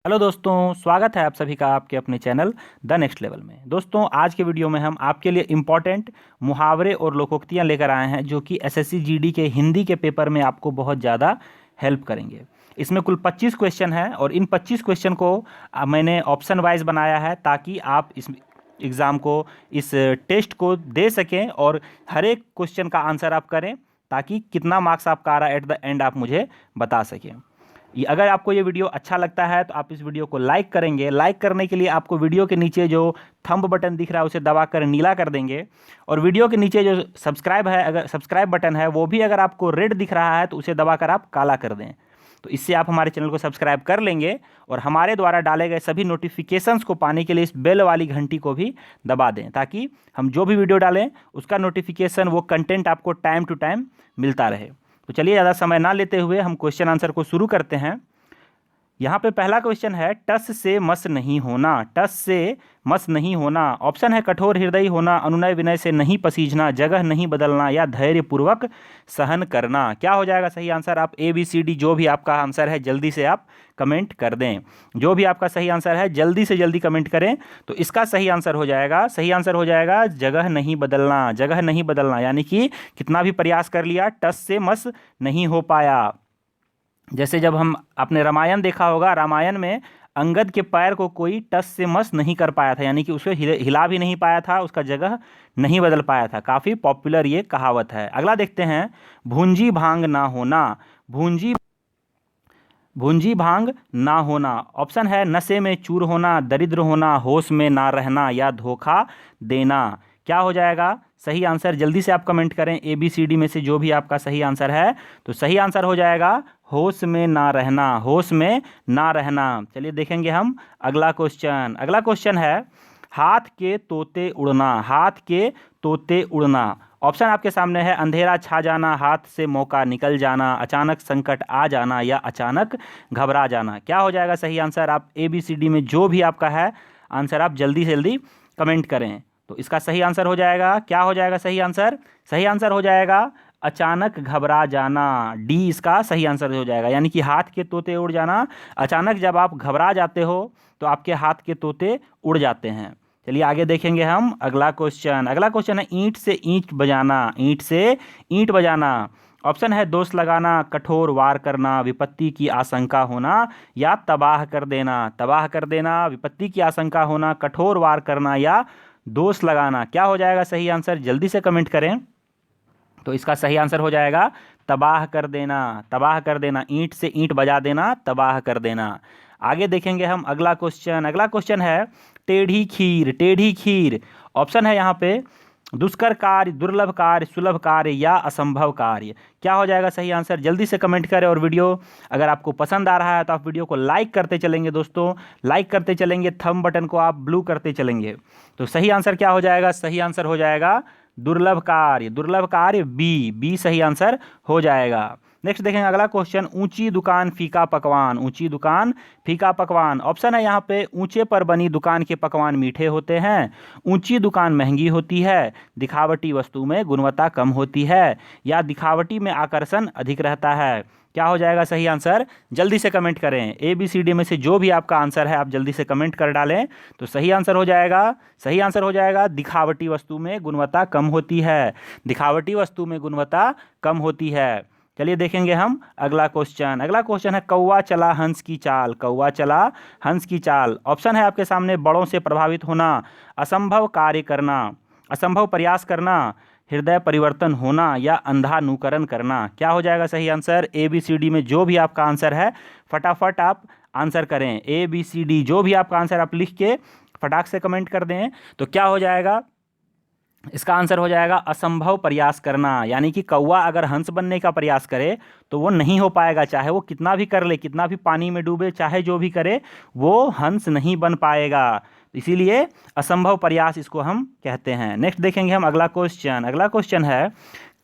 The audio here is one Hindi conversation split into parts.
हेलो दोस्तों, स्वागत है आप सभी का आपके अपने चैनल द नेक्स्ट लेवल में। दोस्तों, आज के वीडियो में हम आपके लिए इम्पॉर्टेंट मुहावरे और लोकोक्तियाँ लेकर आए हैं जो कि एसएससी जीडी के हिंदी के पेपर में आपको बहुत ज़्यादा हेल्प करेंगे। इसमें कुल 25 क्वेश्चन हैं और इन 25 क्वेश्चन को मैंने ऑप्शन वाइज बनाया है ताकि आप इस एग्ज़ाम को, इस टेस्ट को दे सकें और हर एक क्वेश्चन का आंसर आप करें ताकि कितना मार्क्स आपका आ रहा है एट द एंड आप मुझे बता सकें। अगर आपको ये वीडियो अच्छा लगता है तो आप इस वीडियो को लाइक करेंगे। लाइक करने के लिए आपको वीडियो के नीचे जो थंब बटन दिख रहा है उसे दबाकर नीला कर देंगे और वीडियो के नीचे जो सब्सक्राइब है, अगर सब्सक्राइब बटन है वो भी अगर आपको रेड दिख रहा है तो उसे दबाकर आप काला कर दें। तो इससे आप हमारे चैनल को सब्सक्राइब कर लेंगे और हमारे द्वारा डाले गए सभी नोटिफिकेशंस को पाने के लिए इस बेल वाली घंटी को भी दबा दें ताकि हम जो भी वीडियो डालें उसका नोटिफिकेशन, वो कंटेंट आपको टाइम टू टाइम मिलता रहे। तो चलिए ज़्यादा समय ना लेते हुए हम क्वेश्चन आंसर को शुरू करते हैं। यहाँ पे पहला क्वेश्चन है, टस से मस नहीं होना। टस से मस नहीं होना। ऑप्शन है कठोर हृदय होना, अनुनय विनय से नहीं पसीजना, जगह नहीं बदलना या धैर्य पूर्वक सहन करना। क्या हो जाएगा सही आंसर? आप ए बी सी डी जो भी आपका आंसर है जल्दी से आप कमेंट कर दें। जो भी आपका सही आंसर है जल्दी से जल्दी कमेंट करें। तो इसका सही आंसर हो जाएगा, सही आंसर हो जाएगा जगह नहीं बदलना। जगह नहीं बदलना यानी कि कितना भी प्रयास कर लिया टस से मस नहीं हो पाया। जैसे जब हम आपने रामायण देखा होगा, रामायण में अंगद के पैर को कोई टस से मस नहीं कर पाया था, यानी कि उसे हिला भी नहीं पाया था, उसका जगह नहीं बदल पाया था। काफ़ी पॉपुलर ये कहावत है। अगला देखते हैं, भूंजी भांग ना होना। भूंजी भूंजी भांग ना होना। ऑप्शन है नशे में चूर होना, दरिद्र होना, होश में ना रहना या धोखा देना। क्या हो जाएगा सही आंसर? जल्दी से आप कमेंट करें ए बी सी डी में से जो भी आपका सही आंसर है। तो सही आंसर हो जाएगा होश में ना रहना। होश में ना रहना। चलिए देखेंगे हम अगला क्वेश्चन। अगला क्वेश्चन है, हाथ के तोते उड़ना। हाथ के तोते उड़ना। ऑप्शन आपके सामने है, अंधेरा छा जाना, हाथ से मौका निकल जाना, अचानक संकट आ जाना या अचानक घबरा जाना। क्या हो जाएगा सही आंसर? आप ए बी सी डी में जो भी आपका है आंसर आप जल्दी से जल्दी कमेंट करें। तो इसका सही आंसर हो जाएगा, क्या हो जाएगा सही आंसर? सही आंसर हो जाएगा अचानक घबरा जाना। डी इसका सही आंसर हो जाएगा, यानी कि हाथ के तोते उड़ जाना। अचानक जब आप घबरा जाते हो तो आपके हाथ के तोते उड़ जाते हैं। चलिए आगे देखेंगे हम अगला क्वेश्चन। अगला क्वेश्चन है, ईंट से ईंट बजाना। ईंट से ईंट बजाना। ऑप्शन है दोष लगाना, कठोर वार करना, विपत्ति की आशंका होना या तबाह कर देना। तबाह कर देना, विपत्ति की आशंका होना, कठोर वार करना या दोष लगाना। क्या हो जाएगा सही आंसर? जल्दी से कमेंट करें। तो इसका सही आंसर हो जाएगा तबाह कर देना। तबाह कर देना, ईंट से ईंट बजा देना, तबाह कर देना। आगे देखेंगे हम अगला क्वेश्चन। अगला क्वेश्चन है, टेढ़ी खीर। टेढ़ी खीर। ऑप्शन है यहाँ पे दुष्कर कार्य, दुर्लभ कार्य, सुलभ कार्य या असंभव कार्य। क्या हो जाएगा सही आंसर? जल्दी से कमेंट करें और वीडियो अगर आपको पसंद आ रहा है तो आप वीडियो को लाइक करते चलेंगे। दोस्तों लाइक करते चलेंगे, थंब बटन को आप ब्लू करते चलेंगे। तो सही आंसर क्या हो जाएगा? सही आंसर हो जाएगा दुर्लभ कार्य। दुर्लभ कार्य बी। बी सही आंसर हो जाएगा। नेक्स्ट देखेंगे अगला क्वेश्चन, ऊंची दुकान फीका पकवान। ऊंची दुकान फीका पकवान। ऑप्शन है यहाँ पे, ऊंचे पर बनी दुकान के पकवान मीठे होते हैं, ऊंची दुकान महंगी होती है, दिखावटी वस्तु में गुणवत्ता कम होती है या दिखावटी में आकर्षण अधिक रहता है। क्या हो जाएगा सही आंसर? जल्दी से कमेंट करें। ए बी सी डी में से जो भी आपका आंसर है आप जल्दी से कमेंट कर डालें। तो सही आंसर हो जाएगा, सही आंसर हो जाएगा दिखावटी वस्तु में गुणवत्ता कम होती है। दिखावटी वस्तु में गुणवत्ता कम होती है। चलिए देखेंगे हम अगला क्वेश्चन। अगला क्वेश्चन है, कौवा चला हंस की चाल। कौवा चला हंस की चाल। ऑप्शन है आपके सामने, बड़ों से प्रभावित होना, असंभव कार्य करना, असंभव प्रयास करना, हृदय परिवर्तन होना या अंधानुकरण करना। क्या हो जाएगा सही answer? A B C D में जो भी आपका आंसर है फटाफट आप आंसर करें। ए बी सी डी जो भी आपका आंसर आप लिख के फटाक से कमेंट कर दें। तो क्या हो जाएगा? इसका आंसर हो जाएगा असंभव प्रयास करना, यानी कि कौवा अगर हंस बनने का प्रयास करे तो वो नहीं हो पाएगा। चाहे वो कितना भी कर ले, कितना भी पानी में डूबे, चाहे जो भी करे, वो हंस नहीं बन पाएगा। इसीलिए असंभव प्रयास इसको हम कहते हैं। नेक्स्ट देखेंगे हम अगला क्वेश्चन। अगला क्वेश्चन है,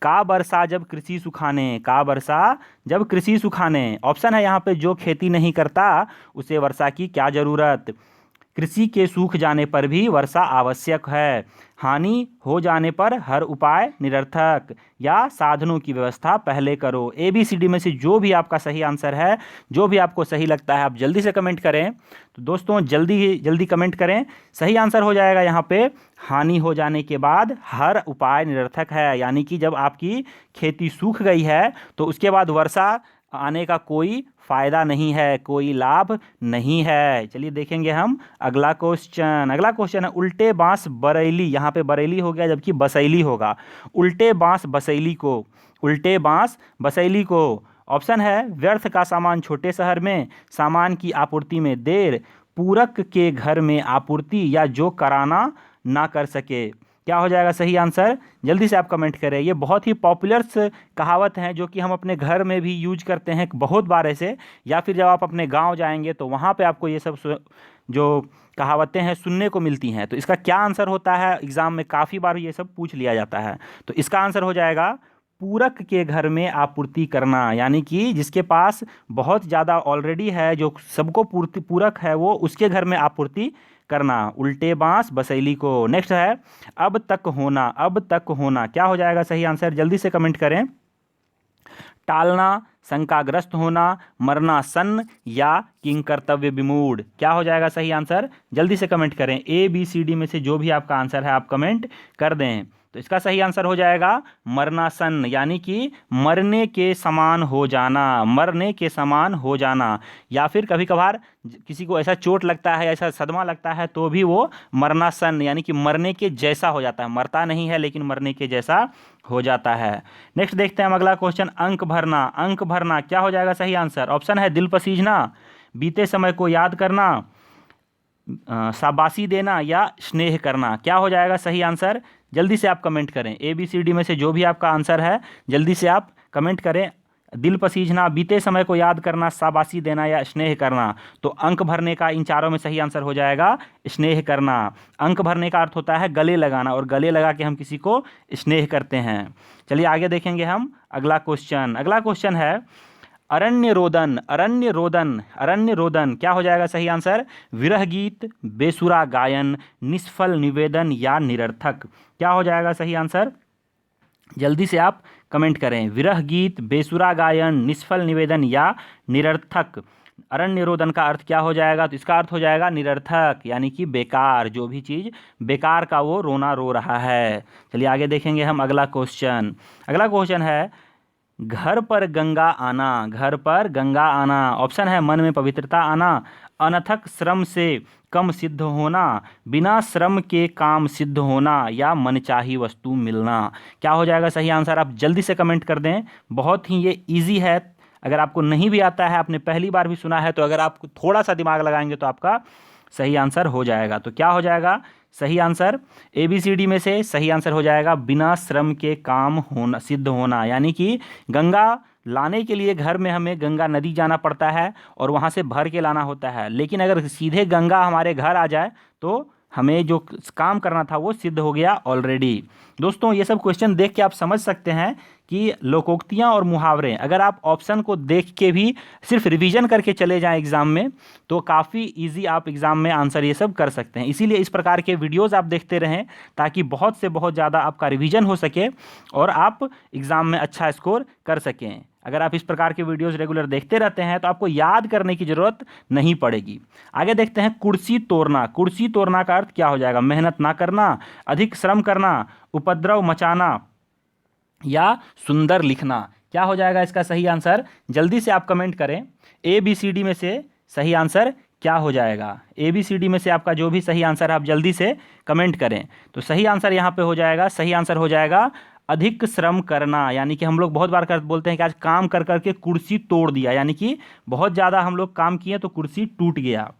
का वर्षा जब कृषि सुखाने। का वर्षा जब कृषि सुखाने। ऑप्शन है यहाँ पे, जो खेती नहीं करता उसे वर्षा की क्या जरूरत, कृषि के सूख जाने पर भी वर्षा आवश्यक है, हानि हो जाने पर हर उपाय निरर्थक, या साधनों की व्यवस्था पहले करो। ABCD में से जो भी आपका सही आंसर है, जो भी आपको सही लगता है, आप जल्दी से कमेंट करें। तो दोस्तों जल्दी जल्दी कमेंट करें। सही आंसर हो जाएगा यहाँ पे हानि हो जाने के बाद हर उपाय निरर्थक है, यानी कि जब आपकी खेती सूख गई है तो उसके बाद वर्षा आने का कोई फायदा नहीं है, कोई लाभ नहीं है। चलिए देखेंगे हम अगला क्वेश्चन। अगला क्वेश्चन है उल्टे बांस बरैली, यहाँ पे बरैली हो गया जबकि बसैली होगा। उल्टे बांस बसैली को, उल्टे बांस बसैली को। ऑप्शन है व्यर्थ का सामान छोटे शहर में, सामान की आपूर्ति में देर, पूरक के घर में आपूर्ति, या जो कराना ना कर सके। क्या हो जाएगा सही आंसर? जल्दी से आप कमेंट करें। ये बहुत ही पॉपुलर कहावत हैं जो कि हम अपने घर में भी यूज करते हैं बहुत बार ऐसे, या फिर जब आप अपने गांव जाएंगे तो वहाँ पे आपको ये सब जो कहावतें हैं सुनने को मिलती हैं। तो इसका क्या आंसर होता है? एग्ज़ाम में काफ़ी बार ये सब पूछ लिया जाता है। तो इसका आंसर हो जाएगा पूरक के घर में आपूर्ति करना, यानी कि जिसके पास बहुत ज़्यादा ऑलरेडी है, जो सबको पूरक है, वो उसके घर में आपूर्ति करना। उल्टे बांस बसैली को। नेक्स्ट है अब तक होना, अब तक होना। क्या हो जाएगा सही आंसर? जल्दी से कमेंट करें। टालना, शंकाग्रस्त होना, मरना सन्न, या किंग कर्तव्य विमूढ़। क्या हो जाएगा सही आंसर? जल्दी से कमेंट करें। ABCD में से जो भी आपका आंसर है आप कमेंट कर दें। तो इसका सही आंसर हो जाएगा मरना सन्न, यानी कि मरने के समान हो जाना, मरने के समान हो जाना। या फिर कभी कभार किसी को ऐसा चोट लगता है, ऐसा सदमा लगता है, तो भी वो मरना सन्न यानी कि मरने के जैसा हो जाता है। मरता नहीं है लेकिन मरने के जैसा हो जाता है। नेक्स्ट देखते हैं हम अगला क्वेश्चन। अंक भरना, अंक भरना। क्या हो जाएगा सही आंसर? ऑप्शन है दिल पसीजना, बीते समय को याद करना, शाबाशी देना, या स्नेह करना। क्या हो जाएगा सही आंसर? जल्दी से आप कमेंट करें। ABCD में से जो भी आपका आंसर है जल्दी से आप कमेंट करें। दिल पसीजना, बीते समय को याद करना, शाबाशी देना, या स्नेह करना। तो अंक भरने का इन चारों में सही आंसर हो जाएगा स्नेह करना। अंक भरने का अर्थ होता है गले लगाना, और गले लगा के हम किसी को स्नेह करते हैं। चलिए आगे देखेंगे हम अगला क्वेश्चन। अगला क्वेश्चन है अरण्य रोदन, अरण्य रोदन, अरण्य रोदन। क्या हो जाएगा सही आंसर? विरह गीत, बेसुरा गायन, निष्फल निवेदन, या निरर्थक। क्या हो जाएगा सही आंसर? जल्दी से आप कमेंट करें। विरह गीत, बेसुरा गायन, निष्फल निवेदन, या निरर्थक। अरण्य रोदन का अर्थ क्या हो जाएगा? तो इसका अर्थ हो जाएगा निरर्थक, यानी कि बेकार, जो भी चीज़ बेकार का वो रोना रो रहा है। चलिए आगे देखेंगे हम अगला क्वेश्चन। अगला क्वेश्चन है घर पर गंगा आना, घर पर गंगा आना। ऑप्शन है मन में पवित्रता आना, अनथक श्रम से कम सिद्ध होना, बिना श्रम के काम सिद्ध होना, या मनचाही वस्तु मिलना। क्या हो जाएगा सही आंसर? आप जल्दी से कमेंट कर दें। बहुत ही ये इजी है। अगर आपको नहीं भी आता है, आपने पहली बार भी सुना है, तो अगर आप थोड़ा सा दिमाग लगाएंगे तो आपका सही आंसर हो जाएगा। तो क्या हो जाएगा सही आंसर? ABCD में से सही आंसर हो जाएगा बिना श्रम के काम होना, सिद्ध होना। यानी कि गंगा लाने के लिए घर में हमें गंगा नदी जाना पड़ता है और वहाँ से भर के लाना होता है, लेकिन अगर सीधे गंगा हमारे घर आ जाए तो हमें जो काम करना था वो सिद्ध हो गया ऑलरेडी। दोस्तों ये सब क्वेश्चन देख के आप समझ सकते हैं कि लोकोक्तियाँ और मुहावरे, अगर आप ऑप्शन को देख के भी सिर्फ रिवीजन करके चले जाएं एग्ज़ाम में, तो काफ़ी इजी आप एग्ज़ाम में आंसर ये सब कर सकते हैं। इसीलिए इस प्रकार के वीडियोस आप देखते रहें ताकि बहुत से बहुत ज़्यादा आपका रिवीजन हो सके और आप एग्ज़ाम में अच्छा स्कोर कर सकें। अगर आप इस प्रकार के वीडियोस रेगुलर देखते रहते हैं तो आपको याद करने की ज़रूरत नहीं पड़ेगी। आगे देखते हैं कुर्सी तोड़ना। कुर्सी तोड़ना का अर्थ क्या हो जाएगा? मेहनत ना करना, अधिक श्रम करना, उपद्रव मचाना, या सुंदर लिखना। क्या हो जाएगा इसका सही आंसर? जल्दी से आप कमेंट करें। ABCD में से सही आंसर क्या हो जाएगा? ABCD में से आपका जो भी सही आंसर है आप जल्दी से कमेंट करें। तो सही आंसर यहाँ पे हो जाएगा, सही आंसर हो जाएगा अधिक श्रम करना। यानी कि हम लोग बहुत बार बोलते हैं कि आज काम कर करके कुर्सी तोड़ दिया, यानी कि बहुत ज़्यादा हम लोग काम किए तो कुर्सी टूट गया।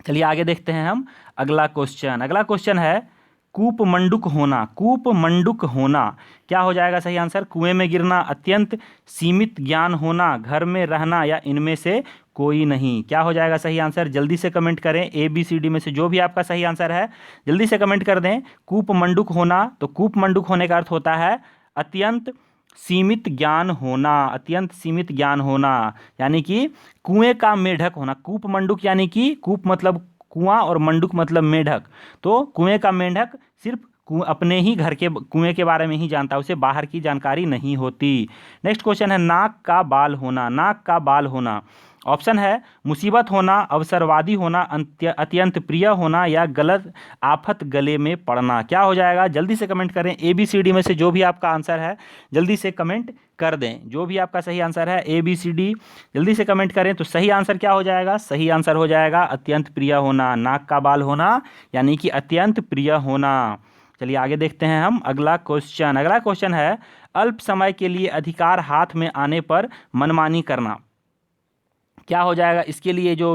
चलिए आगे देखते हैं हम अगला क्वेश्चन। अगला क्वेश्चन है कूपमंडूक होना। कूपमंडूक होना क्या हो जाएगा सही आंसर? कुएं में गिरना, अत्यंत सीमित ज्ञान होना, घर में रहना, या इनमें से कोई नहीं। क्या हो जाएगा सही आंसर? जल्दी से कमेंट करें। ABCD में से जो भी आपका सही आंसर है जल्दी से कमेंट कर दें। कूपमंडूक होना, तो कूपमंडूक होने का अर्थ होता है अत्यंत सीमित ज्ञान होना, अत्यंत सीमित ज्ञान होना, यानी कि कुएं का मेढक होना। कूपमंडूक यानी कि कूप मतलब कुआं और मंडूक मतलब मेंढक। तो कुएं का मेंढक सिर्फ अपने ही घर के कुएं के बारे में ही जानता है, उसे बाहर की जानकारी नहीं होती। नेक्स्ट क्वेश्चन है नाक का बाल होना। नाक का बाल होना ऑप्शन है मुसीबत होना, अवसरवादी होना, अत्यंत प्रिय होना या गलत आफत गले में पड़ना। क्या हो जाएगा जल्दी से कमेंट करें। ABCD में से जो भी आपका आंसर है जल्दी से कमेंट कर दें। जो भी आपका सही आंसर है ABCD जल्दी से कमेंट करें। तो सही आंसर क्या हो जाएगा? सही आंसर हो जाएगा अत्यंत प्रिय होना। नाक का बाल होना यानी कि अत्यंत प्रिय होना। चलिए आगे देखते हैं हम अगला क्वेश्चन। अगला क्वेश्चन है अल्प समय के लिए अधिकार हाथ में आने पर मनमानी करना। क्या हो जाएगा? इसके लिए जो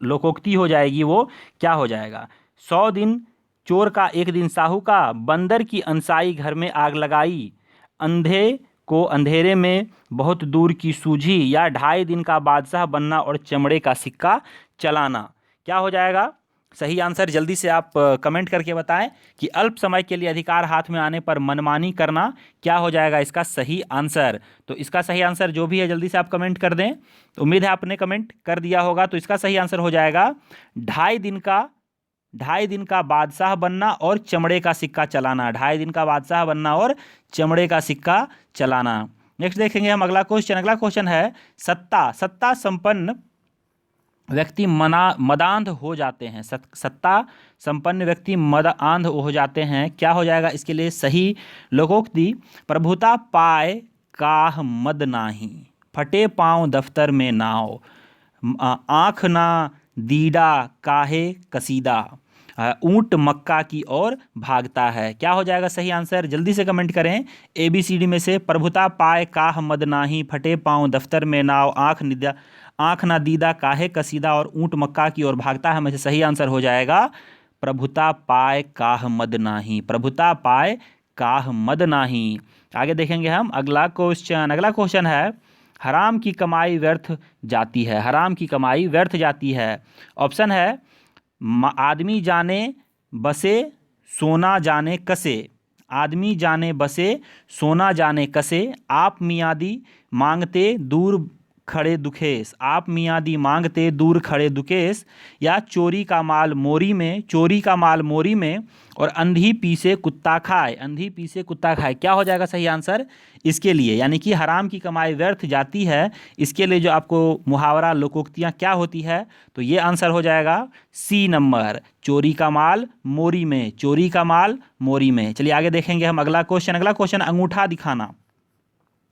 लोकोक्ति हो जाएगी वो क्या हो जाएगा? 100 दिन चोर का 1 दिन साहू का, बंदर की अनसाई घर में आग लगाई, अंधे को अंधेरे में बहुत दूर की सूझी या 2.5 दिन का बादशाह बनना और चमड़े का सिक्का चलाना। क्या हो जाएगा सही आंसर? जल्दी से आप कमेंट करके बताएं कि अल्प समय के लिए अधिकार हाथ में आने पर मनमानी करना क्या हो जाएगा इसका सही आंसर। तो इसका सही आंसर जो भी है जल्दी से आप कमेंट कर दें। उम्मीद है आपने कमेंट कर दिया होगा। तो इसका सही आंसर हो जाएगा 2.5 दिन का बादशाह बनना और चमड़े का सिक्का चलाना। 2.5 दिन का बादशाह बनना और चमड़े का सिक्का चलाना। नेक्स्ट देखेंगे हम अगला क्वेश्चन। अगला क्वेश्चन है सत्ता संपन्न व्यक्ति मदांध हो जाते हैं। सत्ता संपन्न व्यक्ति मदांध हो जाते हैं। क्या हो जाएगा इसके लिए सही लोकोक्ति? प्रभुता पाए काह मद नाही, फटे पाँव दफ्तर में नाव, आँख ना दीदा काहे कसीदा, ऊंट मक्का की ओर भागता है। क्या हो जाएगा सही आंसर? जल्दी से कमेंट करें। ABCD में से प्रभुता पाए काह मद नाही, फटे पाँव दफ्तर में नाव, आँख ना दीदा काहे कसीदा और ऊंट मक्का की ओर भागता है में से सही आंसर हो जाएगा प्रभुता पाए काह मद नाही। प्रभुता पाए काह मद नाही। आगे देखेंगे हम अगला क्वेश्चन। अगला क्वेश्चन है हराम की कमाई व्यर्थ जाती है। हराम की कमाई व्यर्थ जाती है। ऑप्शन है आदमी जाने बसे सोना जाने कसे, आदमी जाने बसे सोना जाने कसे, आप मियादी मांगते दूर खड़े दुकेश, आप मियादी मांगते दूर खड़े दुकेश या चोरी का माल मोरी में, चोरी का माल मोरी में और अंधी पीसे कुत्ता खाए, अंधी पीसे कुत्ता खाए। क्या हो जाएगा सही आंसर इसके लिए? यानी कि हराम की कमाई व्यर्थ जाती है, इसके लिए जो आपको मुहावरा लोकोक्तियाँ क्या होती है? तो ये आंसर हो जाएगा C नंबर, चोरी का माल मोरी में, चोरी का माल मोरी में। चलिए आगे देखेंगे हम अगला क्वेश्चन। अगला क्वेश्चन अंगूठा दिखाना।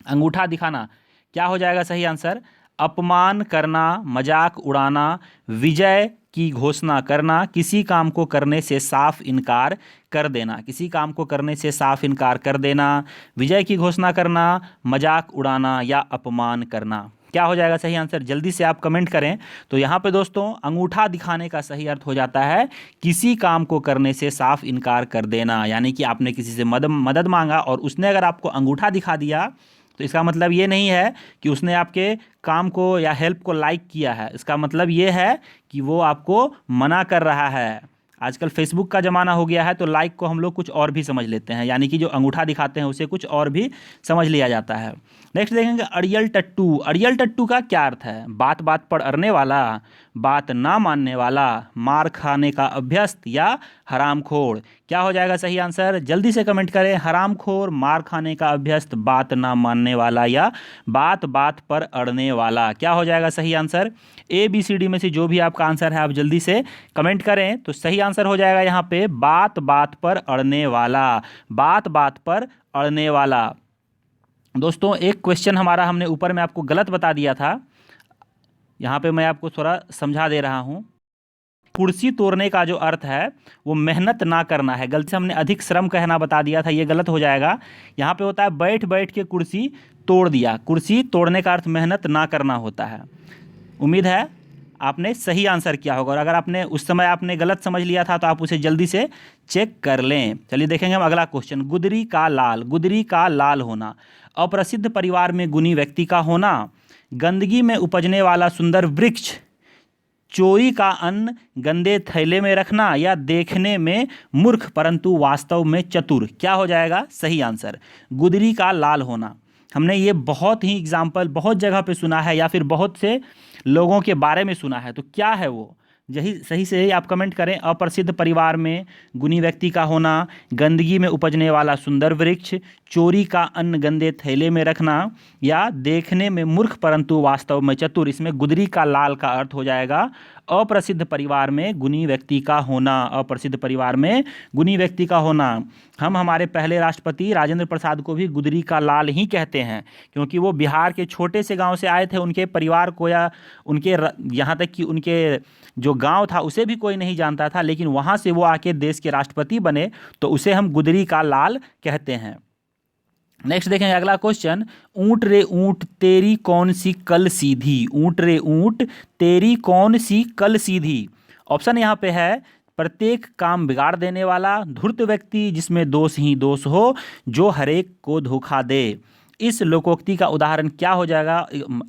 अंगूठा दिखाना क्या हो जाएगा सही आंसर? अपमान करना, मजाक उड़ाना, विजय की घोषणा करना, किसी काम को करने से साफ इनकार कर देना, किसी काम को करने से साफ इनकार कर देना, विजय की घोषणा करना, मजाक उड़ाना या अपमान करना। क्या हो जाएगा सही आंसर? जल्दी से आप कमेंट करें। तो यहाँ पे दोस्तों अंगूठा दिखाने का सही अर्थ हो जाता है किसी काम को करने से साफ इनकार कर देना। यानी कि आपने किसी से मदद मांगा और उसने अगर आपको अंगूठा दिखा दिया तो इसका मतलब ये नहीं है कि उसने आपके काम को या हेल्प को लाइक किया है। इसका मतलब ये है कि वो आपको मना कर रहा है। आजकल फेसबुक का ज़माना हो गया है तो लाइक को हम लोग कुछ और भी समझ लेते हैं, यानी कि जो अंगूठा दिखाते हैं उसे कुछ और भी समझ लिया जाता है। नेक्स्ट देखेंगे अड़ियल टट्टू। अड़ियल टट्टू का क्या अर्थ है? बात बात पर अड़ने वाला, बात ना मानने वाला, मार खाने का अभ्यस्त या हरामखोर। क्या हो जाएगा सही आंसर? जल्दी से कमेंट करें। हरामखोर, मार खाने का अभ्यस्त, बात ना मानने वाला या बात बात पर अड़ने वाला। क्या हो जाएगा सही आंसर? ABCD में से जो भी आपका आंसर है आप जल्दी से कमेंट करें। तो सही आंसर हो जाएगा यहाँ पे बात बात पर अड़ने वाला, बात बात पर अड़ने वाला। दोस्तों एक क्वेश्चन हमारा हमने ऊपर में आपको गलत बता दिया था, यहाँ पे मैं आपको थोड़ा समझा दे रहा हूँ। कुर्सी तोड़ने का जो अर्थ है वो मेहनत ना करना है। गलती से हमने अधिक श्रम कहना बता दिया था, ये गलत हो जाएगा। यहाँ पे होता है बैठ बैठ के कुर्सी तोड़ दिया। कुर्सी तोड़ने का अर्थ मेहनत ना करना होता है। उम्मीद है आपने सही आंसर किया होगा और अगर आपने उस समय आपने गलत समझ लिया था तो आप उसे जल्दी से चेक कर लें। चलिए देखेंगे हम अगला क्वेश्चन। गुदरी का लाल। गुदरी का लाल होना, अप्रसिद्ध परिवार में गुणी व्यक्ति का होना, गंदगी में उपजने वाला सुंदर वृक्ष, चोरी का अन्न गंदे थैले में रखना या देखने में मूर्ख परंतु वास्तव में चतुर। क्या हो जाएगा सही आंसर? गुदरी का लाल होना। हमने ये बहुत ही एग्जाम्पल बहुत जगह पे सुना है या फिर बहुत से लोगों के बारे में सुना है। तो क्या है वो? यही सही से ही आप कमेंट करें। अप्रसिद्ध परिवार में गुणी व्यक्ति का होना, गंदगी में उपजने वाला सुंदर वृक्ष, चोरी का अन्न गंदे थैले में रखना, या देखने में मूर्ख परंतु वास्तव में चतुर। इसमें गुदरी का लाल का अर्थ हो जाएगा अप्रसिद्ध परिवार में गुणी व्यक्ति का होना। अप्रसिद्ध परिवार में गुणी व्यक्ति का होना। हम हमारे पहले राष्ट्रपति राजेंद्र प्रसाद को भी गुदरी का लाल ही कहते हैं, क्योंकि वो बिहार के छोटे से गांव से आए थे। उनके परिवार को या उनके यहाँ तक कि उनके जो गांव था उसे भी कोई नहीं जानता था, लेकिन वहाँ से वो आके देश के राष्ट्रपति बने, तो उसे हम गुदरी का लाल कहते हैं। नेक्स्ट देखेंगे अगला क्वेश्चन, ऊंट रे ऊंट तेरी कौन सी कल सीधी। ऊंट रे ऊंट तेरी कौन सी कल सीधी। ऑप्शन यहाँ पे है, प्रत्येक काम बिगाड़ देने वाला, धूर्त व्यक्ति जिसमें दोष ही दोष हो, जो हरेक को धोखा दे। इस लोकोक्ति का उदाहरण क्या हो जाएगा,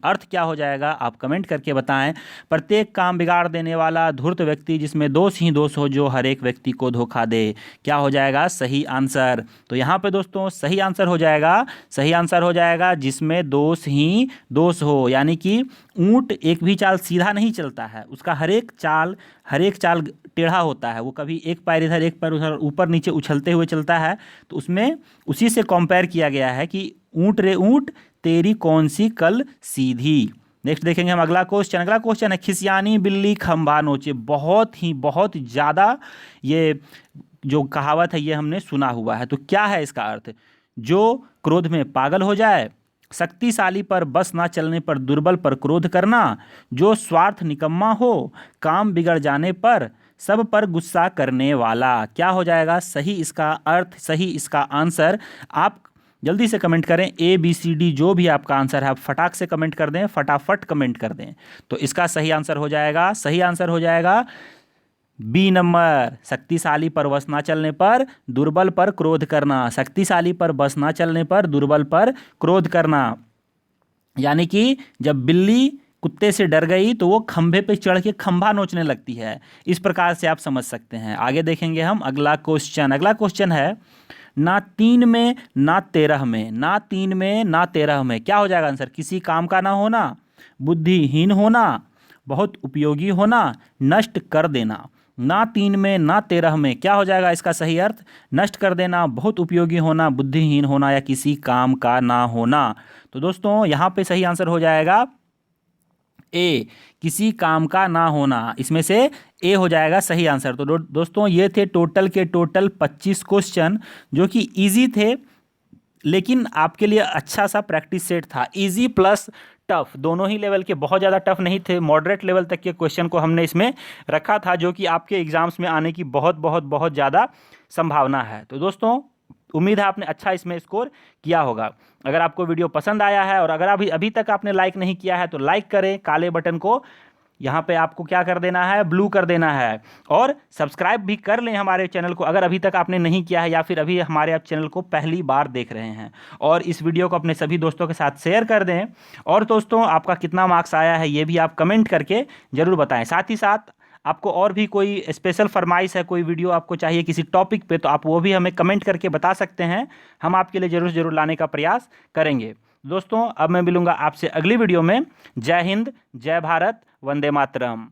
अर्थ क्या हो जाएगा, आप कमेंट करके बताएं। प्रत्येक काम बिगाड़ देने वाला, धूर्त व्यक्ति जिसमें दोष ही दोष हो, जो हर एक व्यक्ति को धोखा दे। क्या हो जाएगा सही आंसर। तो यहाँ पे दोस्तों सही आंसर हो जाएगा, सही आंसर हो जाएगा जिसमें दोष ही दोष हो। यानी कि ऊंट एक भी चाल सीधा नहीं चलता है, उसका हर एक चाल टेढ़ा होता है। वो कभी एक पैर इधर एक पैर उधर ऊपर नीचे उछलते हुए चलता है। तो उसमें उसी से कंपेयर किया गया है कि ऊंट रे ऊंट तेरी कौन सी कल सीधी। नेक्स्ट देखेंगे हम अगला क्वेश्चन। अगला क्वेश्चन है, खिसियानी बिल्ली खंभा नोचे। बहुत ज़्यादा ये जो कहावत है ये हमने सुना हुआ है। तो क्या है इसका अर्थ। जो क्रोध में पागल हो जाए, शक्तिशाली पर बस ना चलने पर दुर्बल पर क्रोध करना, जो स्वार्थ निकम्मा हो, काम बिगड़ जाने पर सब पर गुस्सा करने वाला। क्या हो जाएगा सही इसका अर्थ, सही इसका आंसर। आप जल्दी से कमेंट करें, ABCD जो भी आपका आंसर है आप फटाक से कमेंट कर दें, फटाफट कमेंट कर दें। तो इसका सही आंसर हो जाएगा, सही आंसर हो जाएगा बी नंबर, शक्तिशाली पर बस ना चलने पर दुर्बल पर क्रोध करना। शक्तिशाली पर बस ना चलने पर दुर्बल पर क्रोध करना। यानी कि जब बिल्ली कुत्ते से डर गई तो वो खंभे पे चढ़ के खंभा नोचने लगती है। इस प्रकार से आप समझ सकते हैं। आगे देखेंगे हम अगला क्वेश्चन। अगला क्वेश्चन है, ना 3 में ना 13 में। ना 3 में ना 13 में क्या हो जाएगा आंसर। किसी काम का ना होना, बुद्धिहीन होना, बहुत उपयोगी होना, नष्ट कर देना। ना 3 में ना 13 में क्या हो जाएगा इसका सही अर्थ। नष्ट कर देना, बहुत उपयोगी होना, बुद्धिहीन होना, या किसी काम का ना होना। तो दोस्तों यहाँ पे सही आंसर हो जाएगा ए, किसी काम का ना होना। इसमें से ए हो जाएगा सही आंसर। तो दोस्तों ये थे टोटल के टोटल 25 क्वेश्चन, जो कि इजी थे, लेकिन आपके लिए अच्छा सा प्रैक्टिस सेट था। इजी प्लस टफ दोनों ही लेवल के, बहुत ज़्यादा टफ नहीं थे, मॉडरेट लेवल तक के क्वेश्चन को हमने इसमें रखा था, जो कि आपके एग्जाम्स में आने की बहुत बहुत बहुत ज़्यादा संभावना है। तो दोस्तों उम्मीद है आपने अच्छा इसमें स्कोर किया होगा। अगर आपको वीडियो पसंद आया है और अगर अभी तक आपने लाइक नहीं किया है तो लाइक करें, काले बटन को यहाँ पे आपको क्या कर देना है, ब्लू कर देना है, और सब्सक्राइब भी कर लें हमारे चैनल को अगर अभी तक आपने नहीं किया है, या फिर अभी हमारे आप चैनल को पहली बार देख रहे हैं। और इस वीडियो को अपने सभी दोस्तों के साथ शेयर कर दें। और दोस्तों आपका कितना मार्क्स आया है ये भी आप कमेंट करके ज़रूर बताएं। साथ ही साथ आपको और भी कोई स्पेशल फरमाइश है, कोई वीडियो आपको चाहिए किसी टॉपिक पे, तो आप वो भी हमें कमेंट करके बता सकते हैं। हम आपके लिए ज़रूर लाने का प्रयास करेंगे। दोस्तों अब मैं मिलूंगा आपसे अगली वीडियो में। जय हिंद, जय भारत, वंदे मातरम।